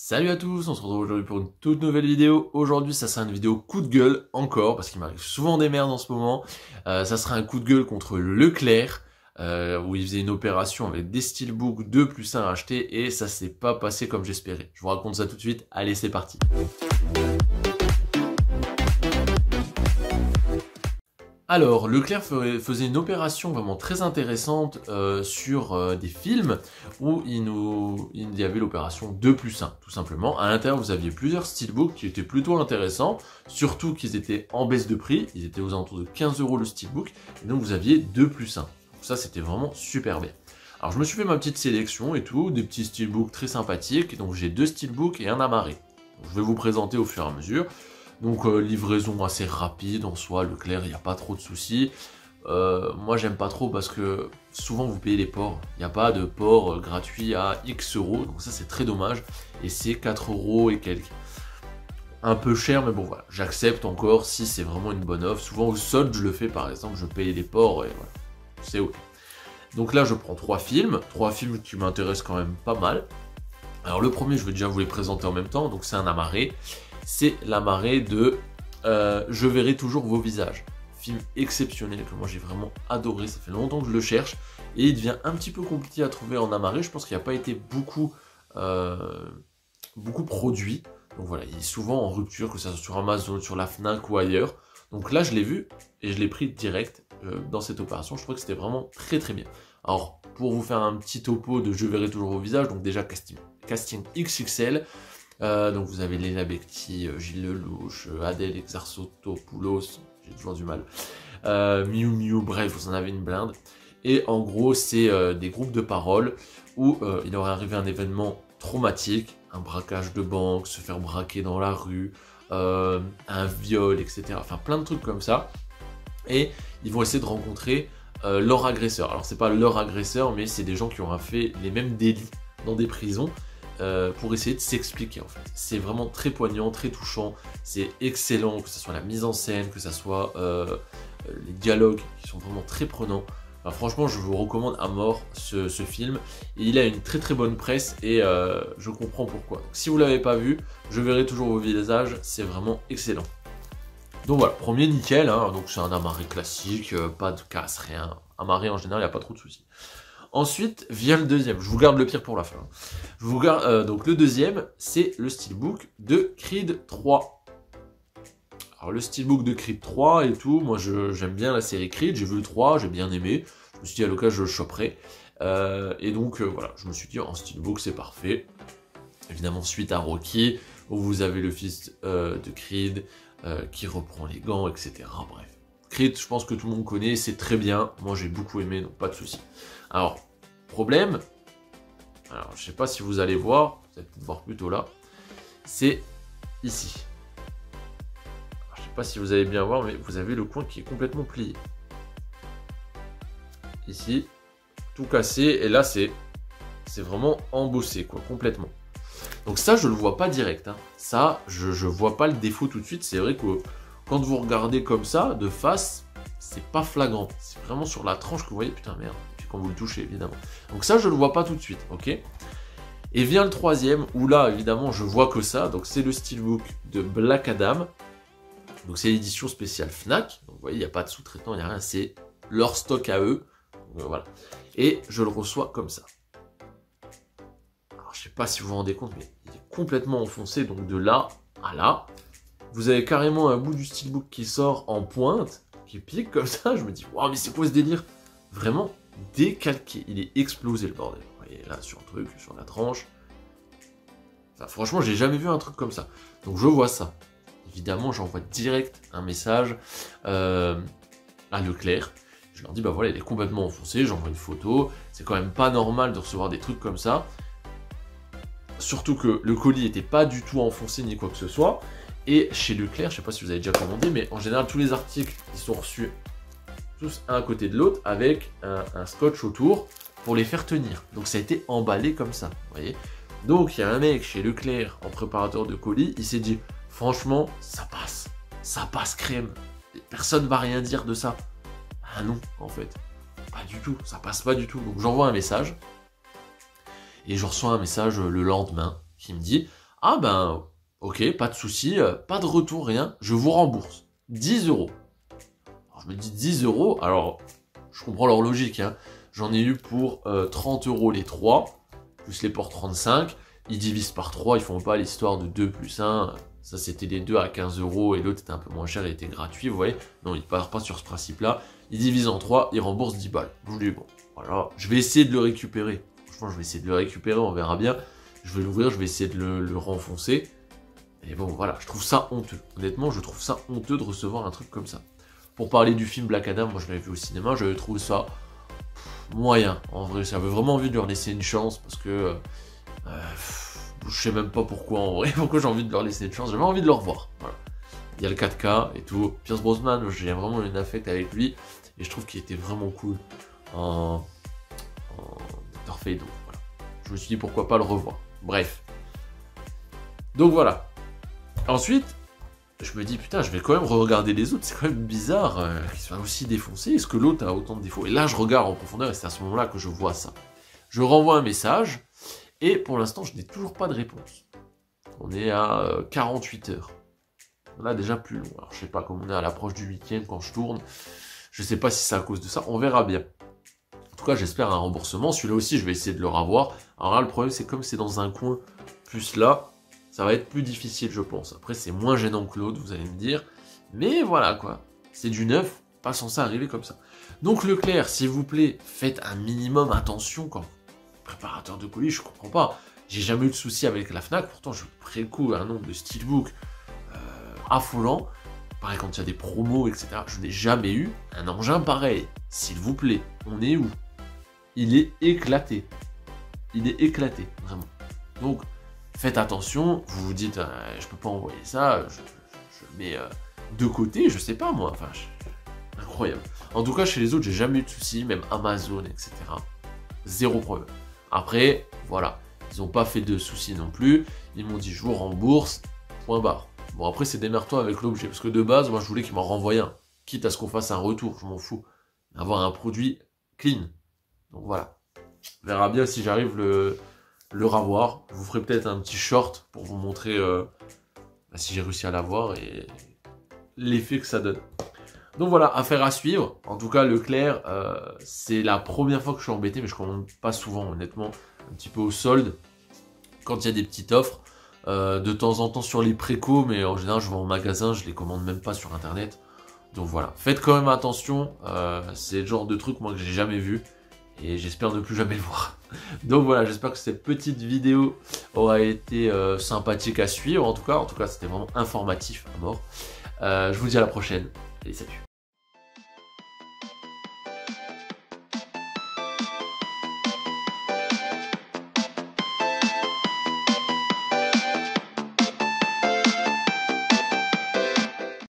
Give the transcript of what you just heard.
Salut à tous, on se retrouve aujourd'hui pour une toute nouvelle vidéo. Aujourd'hui, ça sera une vidéo coup de gueule, encore, parce qu'il m'arrive souvent des merdes en ce moment. Ça sera un coup de gueule contre Leclerc, où il faisait une opération avec des steelbooks 2 plus 1 achetés, et ça s'est pas passé comme j'espérais. Je vous raconte ça tout de suite, allez c'est parti. Alors, Leclerc faisait une opération vraiment très intéressante sur des films où il y avait l'opération 2 plus 1, tout simplement. À l'intérieur, vous aviez plusieurs steelbooks qui étaient plutôt intéressants, surtout qu'ils étaient en baisse de prix, ils étaient aux alentours de 15 € le steelbook, et donc vous aviez 2 plus 1. Donc ça, c'était vraiment super bien. Alors, je me suis fait ma petite sélection et tout, des petits steelbooks très sympathiques, donc j'ai 2 steelbooks et un amarré. Donc, je vais vous présenter au fur et à mesure. Donc livraison assez rapide en soi, Leclerc, il n'y a pas trop de soucis. Moi j'aime pas trop parce que souvent vous payez les ports. Il n'y a pas de port gratuit à X euros, donc ça c'est très dommage. Et c'est 4 € et quelques. Un peu cher, mais bon voilà, j'accepte encore si c'est vraiment une bonne offre. Souvent au solde je le fais par exemple, je paye les ports et voilà, c'est ok. Donc là je prends 3 films qui m'intéressent quand même pas mal. Alors le premier je vais déjà vous les présenter en même temps, donc c'est un amarré. C'est l'amarré de Je verrai toujours vos visages. Film exceptionnel que moi j'ai vraiment adoré, ça fait longtemps que je le cherche. Et il devient un petit peu compliqué à trouver en amarré, je pense qu'il n'a pas été beaucoup produit. Donc voilà, il est souvent en rupture, que ce soit sur Amazon, sur la Fnac ou ailleurs. Donc là je l'ai vu et je l'ai pris direct dans cette opération, je trouvais que c'était vraiment très très bien. Alors pour vous faire un petit topo de Je verrai toujours vos visages, donc déjà casting XXL. Donc vous avez Léna Becti, Gilles Lelouch, Adèle Exarchopoulos, j'ai toujours du mal, Miu Miu, bref, vous en avez une blinde. Et en gros, c'est des groupes de paroles où il aurait arrivé un événement traumatique, un braquage de banque, se faire braquer dans la rue, un viol, etc. Enfin plein de trucs comme ça. Et ils vont essayer de rencontrer leur agresseur. Alors c'est pas leur agresseur, mais c'est des gens qui ont fait les mêmes délits dans des prisons. Pour essayer de s'expliquer en fait. C'est vraiment très poignant, très touchant, c'est excellent, que ce soit la mise en scène, que ce soit les dialogues qui sont vraiment très prenants. Enfin, franchement, je vous recommande à mort ce film. Et il a une très très bonne presse et je comprends pourquoi. Donc, si vous ne l'avez pas vu, Je verrai toujours vos visages, c'est vraiment excellent. Donc voilà, premier nickel, hein, donc c'est un amarré classique, pas de casse, rien. Amarré en général, il n'y a pas trop de soucis. Ensuite vient le deuxième, je vous garde le pire pour la fin. Je vous garde, donc le deuxième, c'est le steelbook de Creed 3. Alors le steelbook de Creed 3 et tout, moi j'aime bien la série Creed, j'ai vu le 3, j'ai bien aimé. Je me suis dit à l'occasion je le choperai. Et donc voilà, je me suis dit en steelbook c'est parfait. Évidemment suite à Rocky, où vous avez le fils de Creed qui reprend les gants, etc. Bref. Creed, je pense que tout le monde connaît, c'est très bien. Moi j'ai beaucoup aimé, donc pas de souci. Alors, problème, alors je sais pas si vous allez voir, vous allez peut-être voir plutôt là, c'est ici. Alors, je sais pas si vous allez bien voir, mais vous avez le coin qui est complètement plié. Ici, tout cassé, et là c'est vraiment embossé, quoi, complètement. Donc ça, je le vois pas direct, hein. Ça, je vois pas le défaut tout de suite, c'est vrai que quand vous regardez comme ça, de face, c'est pas flagrant. C'est vraiment sur la tranche que vous voyez, putain merde, et puis quand vous le touchez évidemment. Donc ça je le vois pas tout de suite, ok. Et vient le troisième, où là évidemment je vois que ça, donc c'est le steelbook de Black Adam. Donc c'est l'édition spéciale Fnac, donc vous voyez il n'y a pas de sous-traitant, il n'y a rien, c'est leur stock à eux. Donc, voilà. Et je le reçois comme ça. Alors je sais pas si vous vous rendez compte, mais il est complètement enfoncé, donc de là à là. Vous avez carrément un bout du steelbook qui sort en pointe, qui pique comme ça, je me dis, waouh, mais c'est quoi ce délire? Vraiment décalqué, il est explosé le bordel. Vous voyez là sur le truc, sur la tranche. Enfin, franchement, j'ai jamais vu un truc comme ça. Donc je vois ça. Évidemment, j'envoie direct un message à Leclerc. Je leur dis, bah voilà, il est complètement enfoncé, j'envoie une photo. C'est quand même pas normal de recevoir des trucs comme ça. Surtout que le colis n'était pas du tout enfoncé ni quoi que ce soit. Et chez Leclerc, je sais pas si vous avez déjà commandé, mais en général, tous les articles, ils sont reçus tous un à côté de l'autre avec un scotch autour pour les faire tenir. Donc ça a été emballé comme ça, vous voyez. Donc il y a un mec chez Leclerc en préparateur de colis, il s'est dit, franchement, ça passe crème. Personne ne va rien dire de ça. Ah non, en fait, pas du tout, ça passe pas du tout. Donc j'envoie un message, et je reçois un message le lendemain qui me dit, Ah ben, ok, pas de souci, pas de retour, rien, je vous rembourse 10 euros. Alors, je me dis 10 euros, alors je comprends leur logique, hein. J'en ai eu pour 30 euros les 3, plus les ports 35, ils divisent par 3, ils font pas l'histoire de 2 plus 1, ça c'était les deux à 15 euros et l'autre était un peu moins cher, il était gratuit, vous voyez. Non, ils partent pas sur ce principe-là, ils divisent en 3, ils remboursent 10 balles. Je vous dis, bon, voilà, je vais essayer de le récupérer. Franchement, je vais essayer de le récupérer, on verra bien. Je vais l'ouvrir, je vais essayer de le renfoncer. Et bon, voilà, je trouve ça honteux. Honnêtement, je trouve ça honteux de recevoir un truc comme ça. Pour parler du film Black Adam, moi je l'avais vu au cinéma, j'avais trouvé ça moyen. En vrai, j'avais vraiment envie de leur laisser une chance parce que je sais même pas pourquoi en vrai, pourquoi j'ai envie de leur laisser une chance. J'avais envie de le revoir. Voilà. Il y a le 4K et tout. Pierce Brosnan, j'ai vraiment une affect avec lui et je trouve qu'il était vraiment cool en Dr. Fate. Donc, voilà. Je me suis dit pourquoi pas le revoir. Bref. Donc voilà. Ensuite, je me dis, putain, je vais quand même re-regarder les autres, c'est quand même bizarre qu'ils soient aussi défoncés, est-ce que l'autre a autant de défauts? Et là, je regarde en profondeur, et c'est à ce moment-là que je vois ça. Je renvoie un message, et pour l'instant, je n'ai toujours pas de réponse. On est à 48 heures. On a déjà plus long. Alors, je sais pas, comme on est à l'approche du 8e quand je tourne, je sais pas si c'est à cause de ça, on verra bien. En tout cas, j'espère un remboursement. Celui-là aussi, je vais essayer de le revoir. Alors là, le problème, c'est comme c'est dans un coin, plus là, ça va être plus difficile, je pense. Après, c'est moins gênant que l'autre, vous allez me dire. Mais voilà, quoi. C'est du neuf, pas censé arriver comme ça. Donc, Leclerc, s'il vous plaît, faites un minimum attention quand préparateur de colis, je comprends pas. J'ai jamais eu de souci avec la Fnac, pourtant, je préco un nombre de steelbook affolant. Pareil, quand il y a des promos, etc. Je n'ai jamais eu un engin pareil. S'il vous plaît, on est où? Il est éclaté. Il est éclaté, vraiment. Donc, faites attention, vous vous dites, je peux pas envoyer ça, je le mets de côté, je sais pas moi, enfin, incroyable. En tout cas, chez les autres, j'ai jamais eu de soucis, même Amazon, etc. Zéro problème. Après, voilà, ils ont pas fait de soucis non plus, ils m'ont dit, je vous rembourse, point barre. Bon, après, c'est démerde-toi avec l'objet, parce que de base, moi, je voulais qu'ils m'en renvoient un, quitte à ce qu'on fasse un retour, je m'en fous. Avoir un produit clean. Donc voilà. On verra bien si j'arrive le ravoir. Je vous ferai peut-être un petit short pour vous montrer si j'ai réussi à l'avoir et l'effet que ça donne. Donc voilà, affaire à suivre. En tout cas, Leclerc, c'est la première fois que je suis embêté, mais je commande pas souvent, honnêtement. Un petit peu au solde, quand il y a des petites offres. De temps en temps sur les précos, mais en général, je vais en magasin, je les commande même pas sur Internet. Donc voilà, faites quand même attention. C'est le genre de truc, moi, que j'ai jamais vu. Et j'espère ne plus jamais le voir. Donc voilà, j'espère que cette petite vidéo aura été sympathique à suivre. En tout cas, c'était vraiment informatif à mort. Je vous dis à la prochaine. Allez, salut.